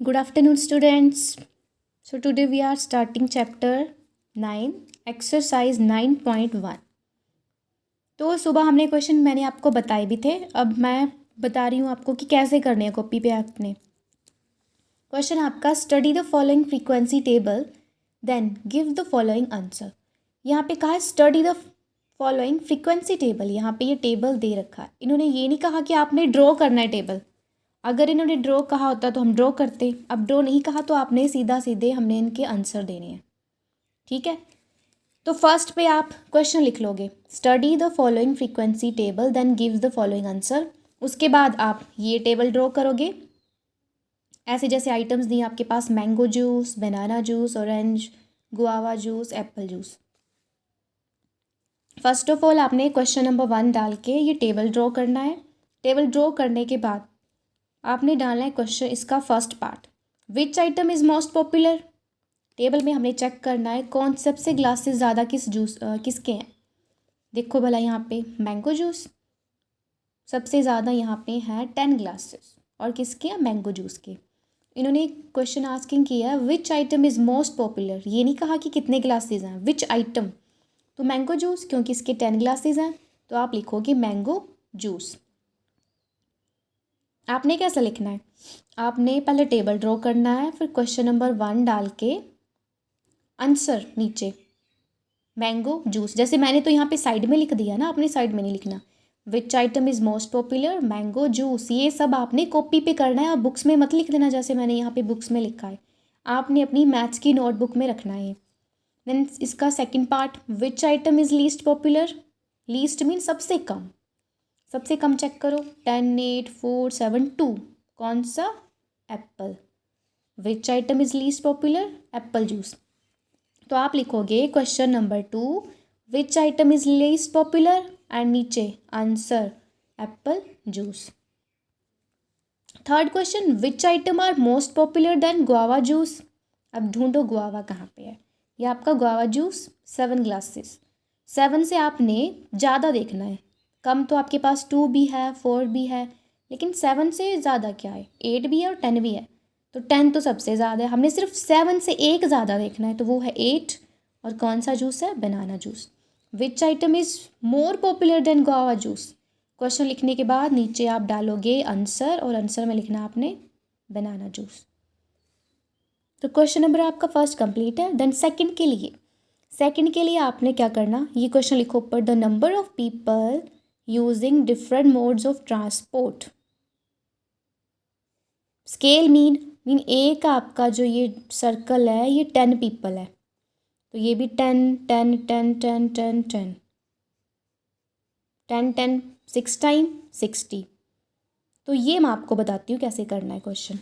Good afternoon, students. So, today we are starting chapter 9, exercise 9.1. तो सुबह हमने question मैंने आपको बताए भी थे, अब मैं बता रही हूँ आपको कि कैसे करने हैं कॉपी पे आपने। क्वेश्चन आपका study the following frequency table then give the following answer. यहाँ पे कहा है study the following frequency table. यहाँ पे ये टेबल दे रखा है, इन्होंने ये नहीं कहा कि आपने ड्रॉ करना है टेबल। अगर इन्होंने ड्रॉ कहा होता तो हम ड्रॉ करते, अब ड्रॉ नहीं कहा तो आपने सीधा सीधे हमने इनके आंसर देने हैं। ठीक है, तो फर्स्ट पे आप क्वेश्चन लिख लोगे study the following frequency table then give the following answer. उसके बाद आप ये टेबल ड्रॉ करोगे, ऐसे जैसे आइटम्स दिए आपके पास mango juice, banana juice, orange, guava juice, apple juice. First of all आपने क्वेश्चन नंबर 1 डाल के ये टेबल ड्रॉ करना है। टेबल ड्रॉ करने के बाद आपने डालना है क्वेश्चन इसका first part, which item is most popular. Table में हमने चेक करना है कौन सबसे ग्लासेस ज़्यादा किसके हैं। देखो भला यहाँ पे मैंगो जूस सबसे ज़्यादा यहाँ पे है 10 ग्लासेस, और किसके हैं, मैंगो जूस के। इन्होंने क्वेश्चन आस्किंग किया है विच आइटम इज़ मोस्ट पॉपुलर, ये नहीं कहा कि कितने ग्लासेस हैं, विच आइटम। तो मैंगो जूस क्योंकि इसके 10 ग्लासेस हैं तो आप लिखोगे मैंगो जूस। आपने कैसा लिखना है, आपने पहले टेबल ड्रॉ करना है, फिर क्वेश्चन नंबर 1 डाल के आंसर नीचे मैंगो जूस। जैसे मैंने तो यहाँ पे साइड में लिख दिया ना, आपने साइड में नहीं लिखना। विच item is most popular, mango juice, ये सब आपने कॉपी पे करना है, और बुक्स में मत लिख देना जैसे मैंने यहाँ पे बुक्स में लिखा है। आपने अपनी मैथ्स की नोटबुक में रखना है। देन इसका second part, which item is least popular. Least mean सबसे कम, सबसे कम चेक करो 10, 8, 4, 7, 2, कौन सा, apple. Which item is least popular, apple juice. तो आप लिखोगे question number 2 which item is least popular and नीचे answer apple juice. Third question, which item are most popular than guava juice. अब ढूंढो गुआवा कहाँ पे है, ये आपका गुआवा जूस 7 ग्लासेस। 7 से आपने ज़्यादा देखना है, कम तो आपके पास 2 भी है, 4 भी है, लेकिन 7 से ज़्यादा क्या है, 8 भी है और 10 भी है। तो 10 तो सबसे ज़्यादा है, हमने सिर्फ 7 से एक ज़्यादा देखना है, तो वो है 8, और कौन सा जूस है, banana juice. Which item is more popular than guava juice. Question लिखने के बाद नीचे आप डालोगे आंसर, और आंसर में लिखना आपने बनाना जूस। तो क्वेश्चन नंबर आपका फर्स्ट कंप्लीट है। देन सेकंड के लिए आपने क्या करना, ये क्वेश्चन लिखो ऊपर, the number of people using different modes of transport. Scale mean A का आपका जो ये सर्कल है ये 10 पीपल है, तो ये भी 10 10 10 10 10 10 10 10 6 टाइम 60। तो ये मैं आपको बताती हूँ कैसे करना है क्वेश्चन।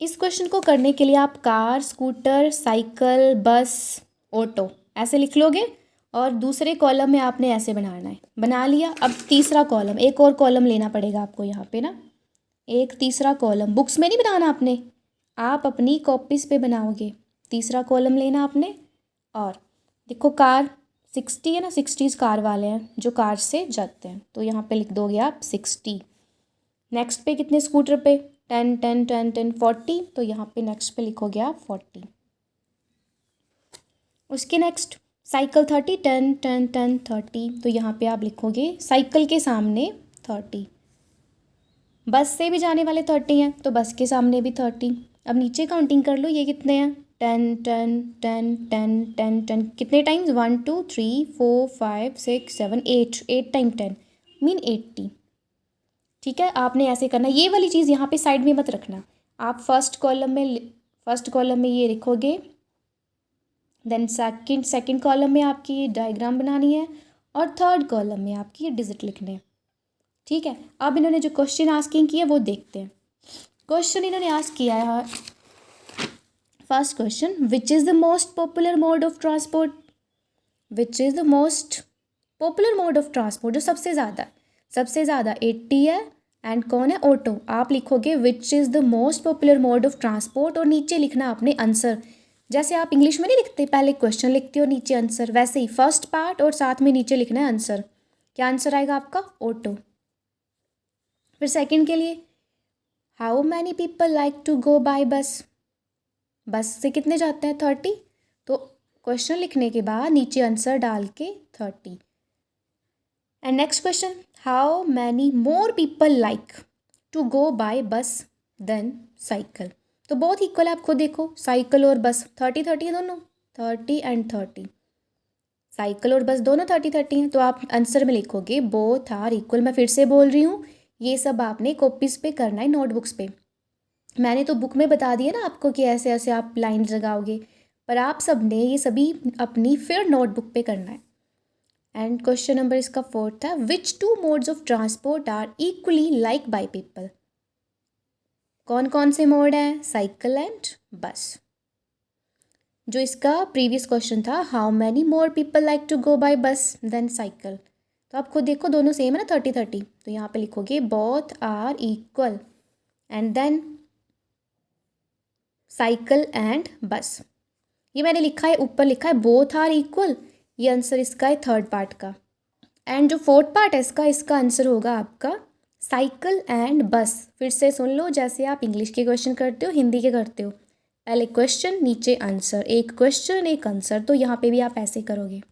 इस क्वेश्चन को करने के लिए आप कार, स्कूटर, साइकिल, बस, ऑटो ऐसे लिख लोगे, और दूसरे कॉलम में आपने ऐसे बनाना है। बना लिया, अब तीसरा कॉलम, एक और कॉलम लेना पड़ेगा आपको यहाँ पे ना, एक तीसरा कॉलम। बुक्स में नहीं बनाना आपने, आप अपनी कॉपीज़ पे बनाओगे। तीसरा कॉलम लेना आपने, और देखो कार 60 है ना, 60 कार वाले हैं जो कार से जाते हैं, तो यहाँ पे लिख दोगे आप 60। नेक्स्ट पे कितने स्कूटर पे, 10 10 10 10 40, तो यहाँ पे नेक्स्ट पे लिखोगे आप 40। उसके नेक्स्ट साइकिल 30 10 10 10 30, तो यहाँ पे आप लिखोगे साइकिल के सामने 30। बस से भी जाने वाले 30 हैं तो बस के सामने भी 30। अब नीचे काउंटिंग कर लो, ये कितने हैं, 10 10 10 10 10 10, कितने टाइम्स, 1 2 3 4 5 6 7 8, 8 टाइम 10 मीन 80। ठीक है, आपने ऐसे करना, ये वाली चीज़ यहाँ पे साइड में मत रखना। आप फर्स्ट कॉलम में ये लिखोगे, देन सेकंड कॉलम में आपकी ये डायग्राम बनानी है, और थर्ड कॉलम में आपकी ये डिजिट लिखने हैं। ठीक है, अब इन्होंने जो क्वेश्चन आस्किंग किया वो देखते हैं। क्वेश्चन इन्होंने आस्क किया है, first question, which is the most popular mode of transport. Which is the most popular mode of transport, जो सबसे ज़्यादा 80 है, एंड कौन है, ऑटो। आप लिखोगे which is the most popular mode of transport, और नीचे लिखना आपने आंसर। जैसे आप इंग्लिश में नहीं लिखते, पहले क्वेश्चन लिखते हो नीचे आंसर, वैसे ही फर्स्ट पार्ट और साथ में नीचे लिखना है आंसर। क्या आंसर आएगा आपका, ऑटो। फिर सेकंड के लिए how many people like to go by bus, bus से कितने जाते हैं 30, तो क्वेश्चन लिखने के बाद नीचे आंसर डाल के 30। And next question, how many more people like to go by bus then cycle, तो बहुत इक्वल है, आप खुद देखो साइकिल और बस 30-30 है दोनों, 30 एंड 30, साइकिल और बस दोनों 30-30 हैं, तो आप आंसर में लिखोगे बोथ आर इक्वल। मैं फिर से बोल रही हूँ, ये सब आपने कॉपीज़ पे करना है, नोटबुक्स पे। मैंने तो बुक में बता दिया ना आपको कि ऐसे ऐसे आप लाइन्स लगाओगे, पर आप सब ने ये सभी अपनी फिर नोटबुक पे करना है। एंड क्वेश्चन नंबर इसका 4th है, which 2 modes of transport are equally like by people, कौन कौन से मोड हैं, साइकिल एंड बस। जो इसका प्रीवियस क्वेश्चन था, how many more people like to go by bus then cycle, तो आप खुद देखो दोनों सेम है ना 30-30, तो यहाँ पे लिखोगे both are equal and then cycle and bus. ये मैंने लिखा है, ऊपर लिखा है बोथ आर इक्वल, ये आंसर इसका है 3rd पार्ट का। एंड जो 4th पार्ट है इसका आंसर होगा आपका साइकिल एंड बस। फिर से सुन लो, जैसे आप इंग्लिश के क्वेश्चन करते हो, हिंदी के करते हो, पहले क्वेश्चन नीचे आंसर, एक क्वेश्चन एक आंसर, तो यहाँ पे भी आप ऐसे करोगे।